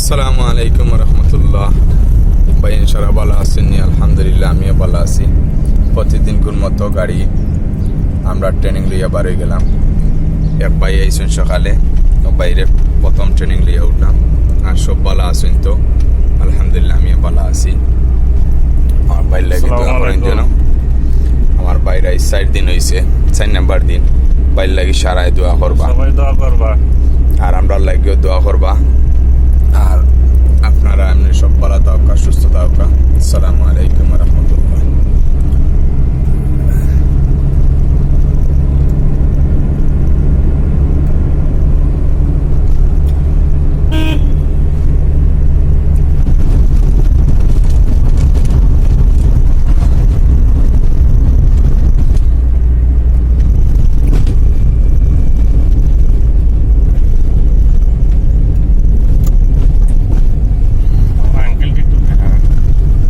আসসালামু আলাইকুম রহমতুল্লাহ। ভাই ইনশাআল্লাহ ভালো আছেন? আলহামদুলিল্লাহ আমিও ভালো আছি। প্রতিদিনকার মতো গাড়ি আমরা ট্রেনিং লইয়া বার হয়ে গেলাম। এক ভাই আইসেন সকালে, বাইরে প্রথম ট্রেনিং লইয়া উঠলাম। আর সব ভালো আছেন তো? আলহামদুলিল্লাহ আমিও ভালো আছি। আমার বাইর লাগে দোয়া করেন যেন। আমার বাইরে 4 দিন হয়েছে, 4 নাম্বার দিন। বাইর লাগে সারায় দোয়া করবা, আর আমরা লাগিও দোয়া করবা। আর আপনারা এমনি সব ভালো থাকা, সুস্থ থাকা। আসসালামু আলাইকুম।